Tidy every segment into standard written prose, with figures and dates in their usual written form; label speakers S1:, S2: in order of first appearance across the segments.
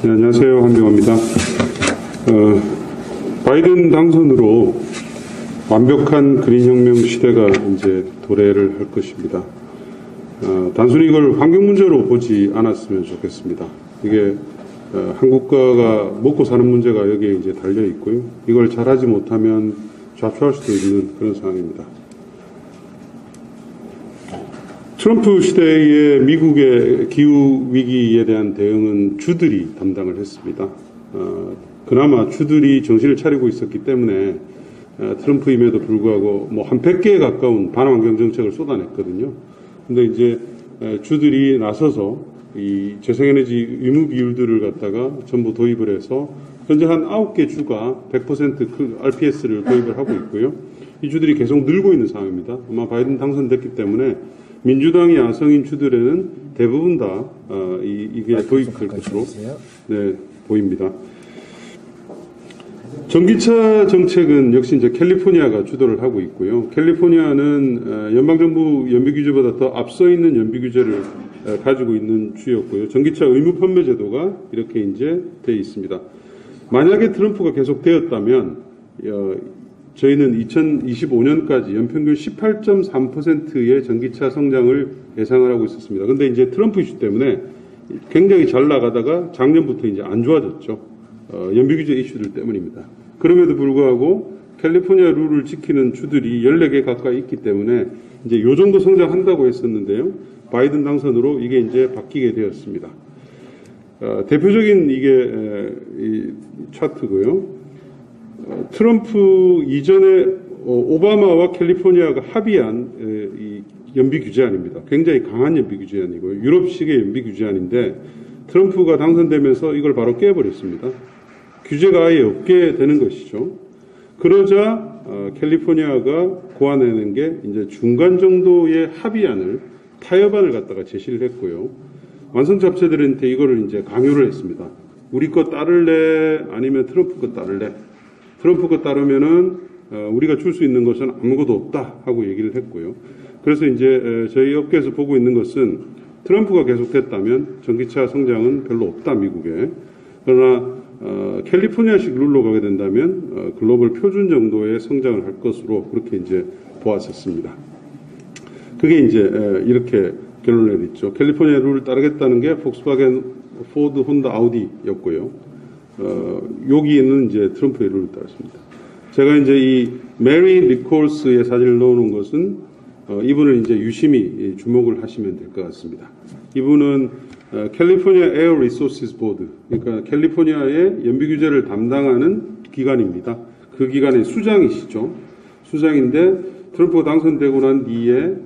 S1: 네, 안녕하세요. 한병호입니다. 바이든 당선으로 완벽한 그린혁명 시대가 이제 도래를 할 것입니다. 단순히 이걸 환경 문제로 보지 않았으면 좋겠습니다. 이게 한 국가가 먹고 사는 문제가 여기에 이제 달려 있고요. 이걸 잘하지 못하면 좌초할 수도 있는 그런 상황입니다. 트럼프 시대의 미국의 기후 위기에 대한 대응은 주들이 담당을 했습니다. 그나마 주들이 정신을 차리고 있었기 때문에 트럼프임에도 불구하고 뭐 한 100개에 가까운 반환경 정책을 쏟아냈거든요. 근데 이제 주들이 나서서 이 재생에너지 의무 비율들을 갖다가 전부 도입을 해서 현재 한 9개 주가 100% RPS를 도입을 하고 있고요. 이 주들이 계속 늘고 있는 상황입니다. 아마 바이든 당선됐기 때문에 민주당이 야성인 주들에는 대부분 다 이게 도입될 것으로 보입니다. 전기차 정책은 역시 이제 캘리포니아가 주도를 하고 있고요. 캘리포니아는 연방정부 연비 규제보다 더 앞서 있는 연비 규제를 가지고 있는 주였고요. 전기차 의무 판매 제도가 이렇게 이제 되어 있습니다. 만약에 트럼프가 계속되었다면 저희는 2025년까지 연평균 18.3%의 전기차 성장을 예상을 하고 있었습니다. 그런데 이제 트럼프 이슈 때문에 굉장히 잘 나가다가 작년부터 이제 안 좋아졌죠. 연비 규제 이슈들 때문입니다. 그럼에도 불구하고 캘리포니아 룰을 지키는 주들이 14개 가까이 있기 때문에 이제 요 정도 성장한다고 했었는데요. 바이든 당선으로 이게 이제 바뀌게 되었습니다. 대표적인 이게 이 차트고요. 트럼프 이전에 오바마와 캘리포니아가 합의한 이 연비 규제안입니다. 굉장히 강한 연비 규제안이고요. 유럽식의 연비 규제안인데 트럼프가 당선되면서 이걸 바로 깨버렸습니다. 규제가 아예 없게 되는 것이죠. 그러자 캘리포니아가 고안해낸 게 이제 중간 정도의 합의안을 타협안을 갖다가 제시를 했고요. 완성잡체들한테 이거를 이제 강요를 했습니다. 우리 거 따를래? 아니면 트럼프 거 따를래? 트럼프 거 따르면은 우리가 줄 수 있는 것은 아무것도 없다 하고 얘기를 했고요. 그래서 이제 저희 업계에서 보고 있는 것은 트럼프가 계속됐다면 전기차 성장은 별로 없다 미국에. 그러나 캘리포니아식 룰로 가게 된다면 글로벌 표준 정도의 성장을 할 것으로 그렇게 이제 보았었습니다. 그게 이제 이렇게 결론을 내렸죠. 캘리포니아 룰을 따르겠다는 게 폭스바겐, 포드, 혼다, 아우디였고요. 여기에는 이제 트럼프의 룰을 따랐습니다. 제가 이제 이 메리 니콜스의 사진을 넣어놓은 것은 이분을 이제 유심히 주목을 하시면 될 것 같습니다. 이분은 캘리포니아 에어 리소시스 보드, 그러니까 캘리포니아의 연비 규제를 담당하는 기관입니다. 그 기관의 수장이시죠. 수장인데 트럼프가 당선되고 난 뒤에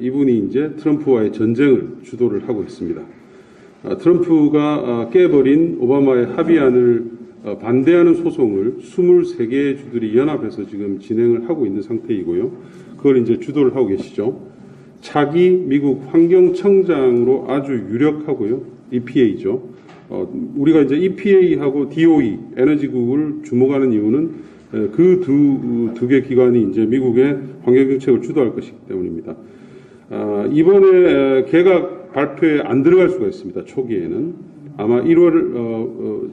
S1: 이분이 이제 트럼프와의 전쟁을 주도를 하고 있습니다. 트럼프가 깨버린 오바마의 합의안을 반대하는 소송을 23개의 주들이 연합해서 지금 진행을 하고 있는 상태이고요. 그걸 이제 주도를 하고 계시죠. 차기 미국 환경청장으로 아주 유력하고요. EPA죠. 우리가 이제 EPA하고 DOE, 에너지국을 주목하는 이유는 그 두 개 기관이 이제 미국의 환경정책을 주도할 것이기 때문입니다. 이번에 개각 발표에 안 들어갈 수가 있습니다. 초기에는 아마 1월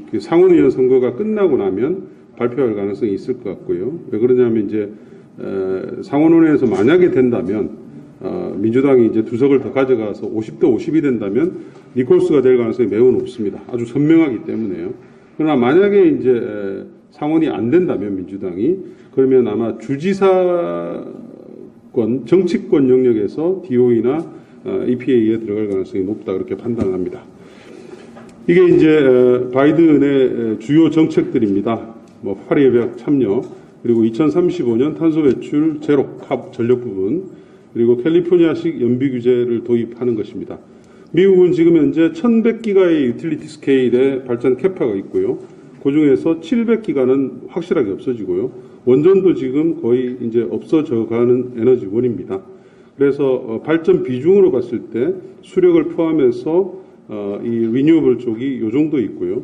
S1: 그 상원의원 선거가 끝나고 나면 발표할 가능성이 있을 것 같고요. 왜 그러냐면 이제 상원의원에서 만약에 된다면 민주당이 이제 2석을 더 가져가서 50대 50이 된다면 니콜스가 될 가능성이 매우 높습니다. 아주 선명하기 때문에요. 그러나 만약에 이제 상원이 안 된다면 민주당이 그러면 아마 주지사권 정치권 영역에서 DOE나 EPA에 들어갈 가능성이 높다 그렇게 판단합니다. 이게 이제 바이든의 주요 정책들입니다. 뭐 파리 협약 참여, 그리고 2035년 탄소 배출 제로 카 전력 부분, 그리고 캘리포니아식 연비 규제를 도입하는 것입니다. 미국은 지금 현재 1100기가의 유틸리티 스케일의 발전 캐파가 있고요. 그 중에서 700기가는 확실하게 없어지고요. 원전도 지금 거의 이제 없어져 가는 에너지원입니다. 그래서 발전 비중으로 봤을 때 수력을 포함해서 이 리뉴어블 쪽이 요 정도 있고요.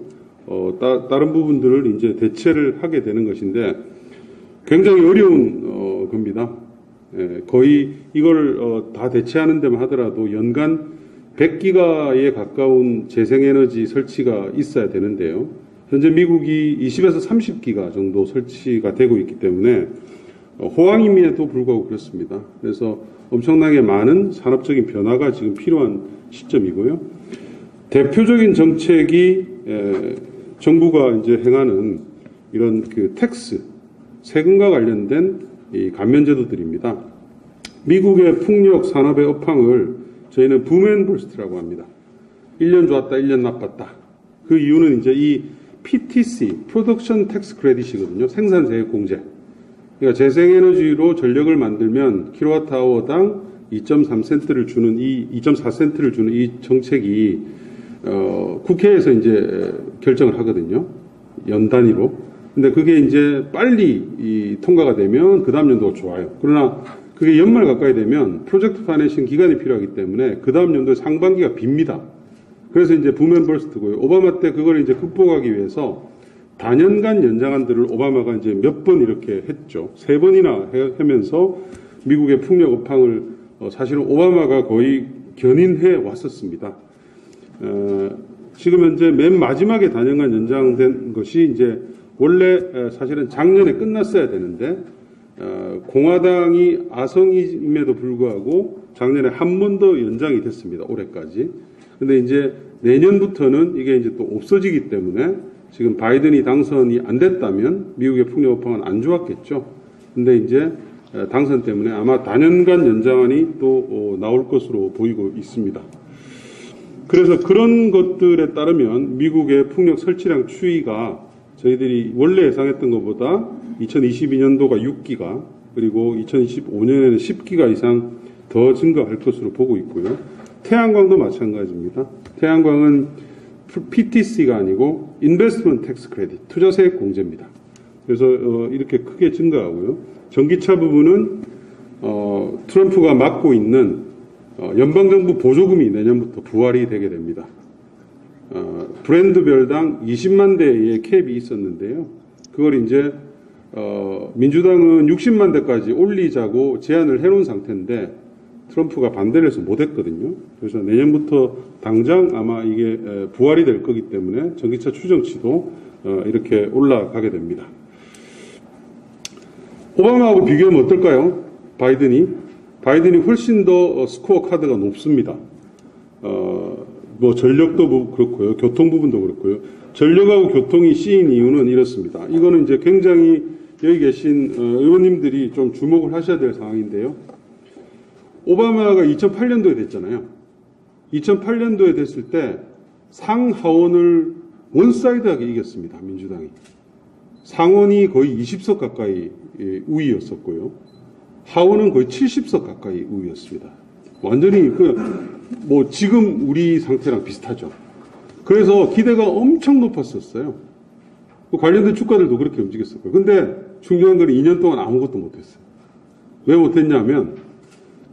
S1: 다른 부분들을 이제 대체를 하게 되는 것인데 굉장히 어려운 겁니다. 거의 이걸 다 대체하는 데만 하더라도 연간 100기가에 가까운 재생에너지 설치가 있어야 되는데요. 현재 미국이 20에서 30기가 정도 설치가 되고 있기 때문에 호황임에도 불구하고 그렇습니다. 그래서 엄청나게 많은 산업적인 변화가 지금 필요한 시점이고요. 대표적인 정책이 정부가 이제 행하는 이런 그 텍스, 세금과 관련된 이 감면제도들입니다. 미국의 풍력 산업의 업황을 저희는 붐앤버스트라고 합니다. 1년 좋았다, 1년 나빴다. 그 이유는 이제 이 PTC, Production Tax Credit이거든요. 생산세액 공제. 그러니까 재생에너지로 전력을 만들면 킬로와트아워당 2.3센트를 주는 2.4센트를 주는 이 정책이 국회에서 이제 결정을 하거든요. 연 단위로. 근데 그게 이제 빨리 통과가 되면 그 다음 연도가 좋아요. 그러나 그게 연말 가까이 되면 프로젝트 파이낸싱 기간이 필요하기 때문에 그 다음 연도의 상반기가 빕니다. 그래서 이제 붐앤버스트고요. 오바마 때 그걸 이제 극복하기 위해서 다년간 연장안들을 오바마가 이제 몇 번 이렇게 했죠. 3번이나 하면서 미국의 풍력 업황을 사실은 오바마가 거의 견인해 왔었습니다. 지금 현재 맨 마지막에 다년간 연장된 것이 이제 원래 사실은 작년에 끝났어야 되는데 공화당이 아성임에도 불구하고 작년에 한 번 더 연장이 됐습니다. 올해까지. 근데 이제 내년부터는 이게 이제 또 없어지기 때문에 지금 바이든이 당선이 안 됐다면 미국의 풍력 업황은 안 좋았겠죠. 근데 이제 당선 때문에 아마 다년간 연장안이 또 나올 것으로 보이고 있습니다. 그래서 그런 것들에 따르면 미국의 풍력 설치량 추이가 저희들이 원래 예상했던 것보다 2022년도가 6기가 그리고 2025년에는 10기가 이상 더 증가할 것으로 보고 있고요. 태양광도 마찬가지입니다. 태양광은 PTC가 아니고 Investment Tax Credit, 투자세액 공제입니다. 그래서 이렇게 크게 증가하고요. 전기차 부분은 트럼프가 맡고 있는 연방정부 보조금이 내년부터 부활이 되게 됩니다. 브랜드별당 20만 대의 캡이 있었는데요. 그걸 이제 민주당은 60만 대까지 올리자고 제안을 해놓은 상태인데 트럼프가 반대를 해서 못했거든요. 그래서 내년부터 당장 아마 이게 부활이 될 거기 때문에 전기차 추정치도 이렇게 올라가게 됩니다. 오바마하고 비교하면 어떨까요? 바이든이 훨씬 더 스코어 카드가 높습니다. 뭐 전력도 그렇고요. 교통 부분도 그렇고요. 전력하고 교통이 C인 이유는 이렇습니다. 이거는 이제 굉장히 여기 계신 의원님들이 좀 주목을 하셔야 될 상황인데요. 오바마가 2008년도에 됐잖아요. 2008년도에 됐을 때 상하원을 원사이드하게 이겼습니다. 민주당이. 상원이 거의 20석 가까이 우위였었고요. 하원은 거의 70석 가까이 우위였습니다. 완전히 뭐 지금 우리 상태랑 비슷하죠. 그래서 기대가 엄청 높았었어요. 관련된 주가들도 그렇게 움직였었고요. 근데 중요한 건 2년 동안 아무것도 못했어요. 왜 못했냐면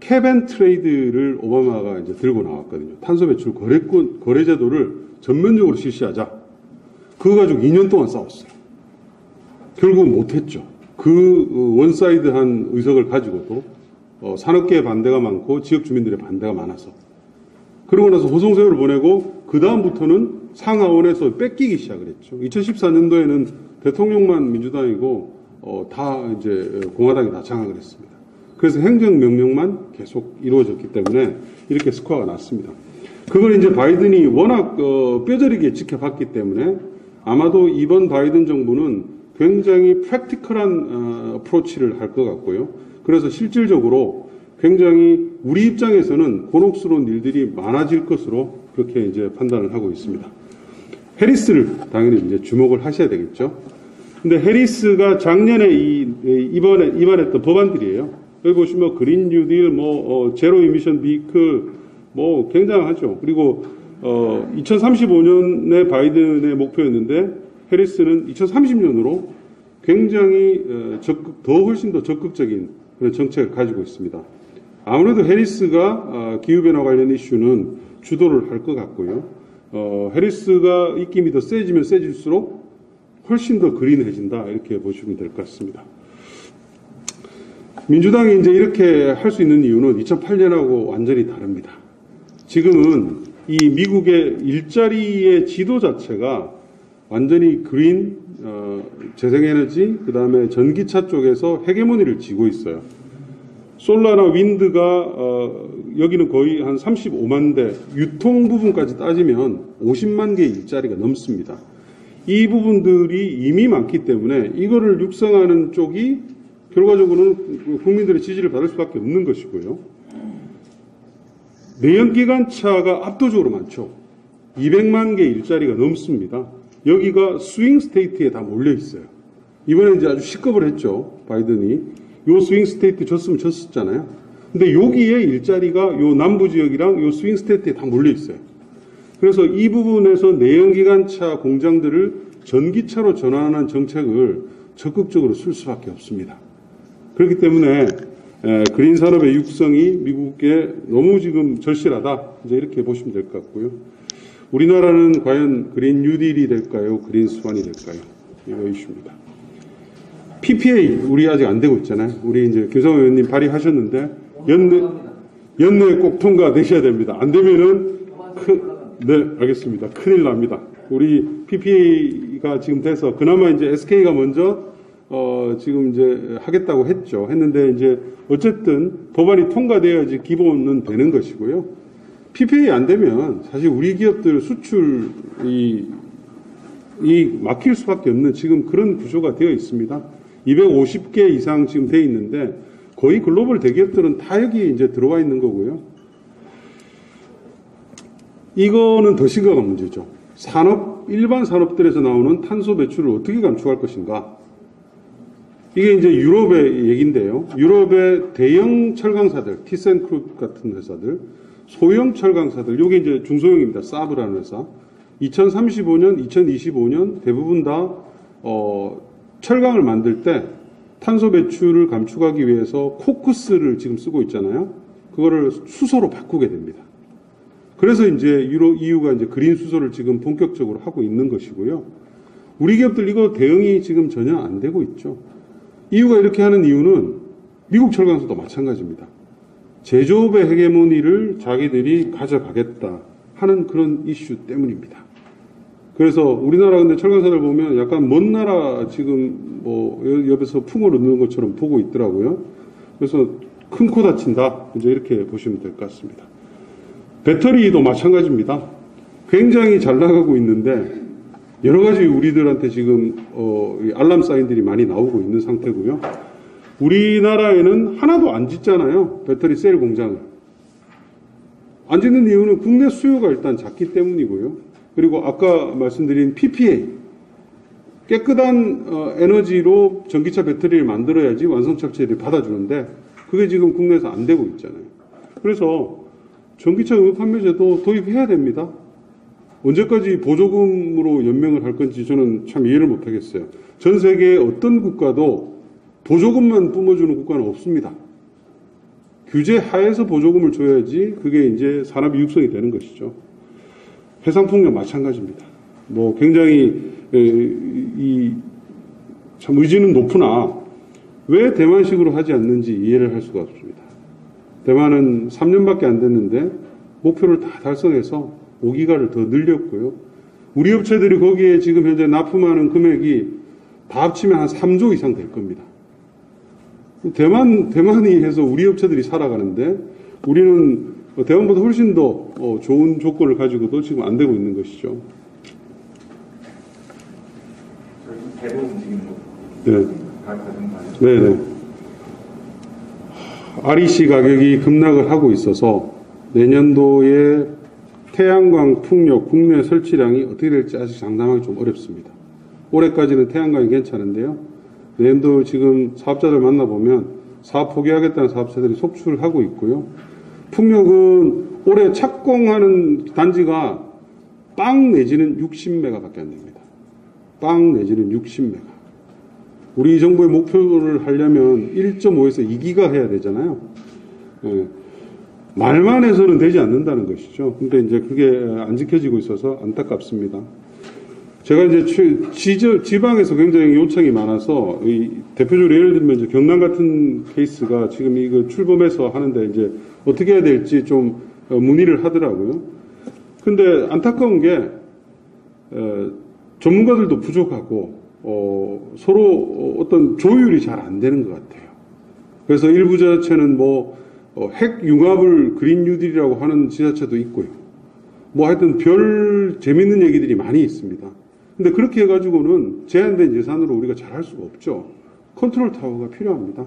S1: 캡앤트레이드를 오바마가 이제 들고 나왔거든요. 탄소 배출 거래제도를 전면적으로 실시하자. 그거 가지고 2년 동안 싸웠어요. 결국은 못했죠. 그 원사이드한 의석을 가지고도 산업계의 반대가 많고 지역 주민들의 반대가 많아서 그러고 나서 호송세월을 보내고 그 다음부터는 상하원에서 뺏기기 시작을 했죠. 2014년도에는 대통령만 민주당이고 다 이제 공화당이 다 장악을 했습니다. 그래서 행정명령만 계속 이루어졌기 때문에 이렇게 스코어가 났습니다. 그걸 이제 바이든이 워낙 뼈저리게 지켜봤기 때문에 아마도 이번 바이든 정부는 굉장히 프랙티컬한 어프로치를 할 것 같고요. 그래서 실질적으로 굉장히 우리 입장에서는 곤혹스러운 일들이 많아질 것으로 그렇게 이제 판단을 하고 있습니다. 해리스를 당연히 이제 주목을 하셔야 되겠죠. 근데 해리스가 작년에 입안했던 법안들이에요. 여기 보시면 그린 뉴딜, 제로 이미션 비클, 굉장하죠. 그리고 2035년에 바이든의 목표였는데 해리스는 2030년으로 굉장히 훨씬 더 적극적인 그런 정책을 가지고 있습니다. 아무래도 해리스가 기후변화 관련 이슈는 주도를 할 것 같고요. 해리스가 입김이 더 세지면 세질수록 훨씬 더 그린해진다 이렇게 보시면 될 것 같습니다. 민주당이 이제 이렇게 할 수 있는 이유는 2008년하고 완전히 다릅니다. 지금은 이 미국의 일자리의 지도 자체가 완전히 그린, 재생에너지, 그 다음에 전기차 쪽에서 헤게모니를 쥐고 있어요. 솔라나 윈드가, 여기는 거의 한 35만 대, 유통 부분까지 따지면 50만 개의 일자리가 넘습니다. 이 부분들이 이미 많기 때문에 이거를 육성하는 쪽이 결과적으로는 국민들의 지지를 받을 수밖에 없는 것이고요. 내연기관차가 압도적으로 많죠. 200만 개의 일자리가 넘습니다. 여기가 스윙 스테이트에 다 몰려 있어요. 이번에 이제 아주 시급을 했죠. 바이든이. 요 스윙 스테이트 졌으면 졌었잖아요. 근데 여기에 일자리가 요 남부 지역이랑 요 스윙 스테이트에 다 몰려 있어요. 그래서 이 부분에서 내연기관차 공장들을 전기차로 전환하는 정책을 적극적으로 쓸 수밖에 없습니다. 그렇기 때문에 그린 산업의 육성이 미국에 너무 지금 절실하다. 이제 이렇게 보시면 될 것 같고요. 우리나라는 과연 그린 뉴딜이 될까요? 그린 스완이 될까요? 이거 이슈입니다. PPA 우리 아직 안 되고 있잖아요. 우리 이제 김성호 의원님 발의하셨는데 연내 꼭 통과되셔야 됩니다. 안 되면은 네, 알겠습니다. 큰일 납니다. 우리 PPA가 지금 돼서 그나마 이제 SK가 먼저 지금 이제 하겠다고 했는데 이제 어쨌든 법안이 통과돼야지 기본은 되는 것이고요. PPA 안 되면 사실 우리 기업들 수출이 막힐 수밖에 없는 지금 그런 구조가 되어 있습니다. 250개 이상 지금 돼 있는데 거의 글로벌 대기업들은 다 여기 이제 들어와 있는 거고요. 이거는 더 심각한 문제죠. 일반 산업들에서 나오는 탄소 배출을 어떻게 감축할 것인가. 이게 이제 유럽의 얘기인데요. 유럽의 대형 철강사들, 티센크룹 같은 회사들, 소형 철강사들, 요게 이제 중소형입니다. 사브라는 회사. 2035년, 2025년 대부분 다, 철강을 만들 때 탄소 배출을 감축하기 위해서 코크스를 지금 쓰고 있잖아요. 그거를 수소로 바꾸게 됩니다. 그래서 이제 EU가 이제 그린 수소를 지금 본격적으로 하고 있는 것이고요. 우리 기업들 이거 대응이 지금 전혀 안 되고 있죠. EU가 이렇게 하는 이유는 미국 철강사도 마찬가지입니다. 제조업의 헤게모니를 자기들이 가져가겠다 하는 그런 이슈 때문입니다. 그래서 우리나라 근데 철강사들 보면 약간 먼 나라 지금 뭐 옆에서 풍을 얻는 것처럼 보고 있더라고요. 그래서 큰 코 다친다. 이제 이렇게 보시면 될 것 같습니다. 배터리도 마찬가지입니다. 굉장히 잘 나가고 있는데 여러 가지 우리들한테 지금 알람 사인들이 많이 나오고 있는 상태고요. 우리나라에는 하나도 안 짓잖아요. 배터리 셀 공장을. 안 짓는 이유는 국내 수요가 일단 작기 때문이고요. 그리고 아까 말씀드린 PPA. 깨끗한 에너지로 전기차 배터리를 만들어야지 완성차체들이 받아주는데 그게 지금 국내에서 안 되고 있잖아요. 그래서 전기차 의무 판매제도 도입해야 됩니다. 언제까지 보조금으로 연명을 할 건지 저는 참 이해를 못하겠어요. 전 세계의 어떤 국가도 보조금만 뿜어주는 국가는 없습니다. 규제 하에서 보조금을 줘야지 그게 이제 산업이 육성이 되는 것이죠. 해상풍력 마찬가지입니다. 뭐 굉장히 참 의지는 높으나 왜 대만식으로 하지 않는지 이해를 할 수가 없습니다. 대만은 3년밖에 안 됐는데 목표를 다 달성해서 5기가를 더 늘렸고요. 우리 업체들이 거기에 지금 현재 납품하는 금액이 다 합치면 한 3조 이상 될 겁니다. 대만이 해서 우리 업체들이 살아가는데 우리는 대만보다 훨씬 더 좋은 조건을 가지고도 지금 안 되고 있는 것이죠.
S2: 대본 움직이는 거.
S1: 네. 네네. REC 가격이 급락을 하고 있어서 내년도에 태양광 풍력 국내 설치량이 어떻게 될지 아직 장담하기 좀 어렵습니다. 올해까지는 태양광이 괜찮은데요. 내년도 지금 사업자들 만나보면 사업 포기하겠다는 사업자들이 속출을 하고 있고요. 풍력은 올해 착공하는 단지가 빵 내지는 60메가밖에 안 됩니다. 빵 내지는 60메가. 우리 정부의 목표를 하려면 1.5에서 2기가 해야 되잖아요. 예. 말만 해서는 되지 않는다는 것이죠. 근데 이제 그게 안 지켜지고 있어서 안타깝습니다. 제가 이제 지방에서 굉장히 요청이 많아서 대표적으로 예를 들면 이제 경남 같은 케이스가 지금 이거 출범해서 하는데 이제 어떻게 해야 될지 좀 문의를 하더라고요. 근데 안타까운 게 전문가들도 부족하고 서로 어떤 조율이 잘 안 되는 것 같아요. 그래서 일부 지자체는 핵 융합을 그린 뉴딜이라고 하는 지자체도 있고요. 하여튼 별 재밌는 얘기들이 많이 있습니다. 근데 그렇게 해가지고는 제한된 예산으로 우리가 잘할 수가 없죠. 컨트롤 타워가 필요합니다.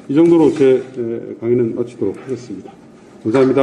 S1: 이 정도로 제 강의는 마치도록 하겠습니다. 감사합니다.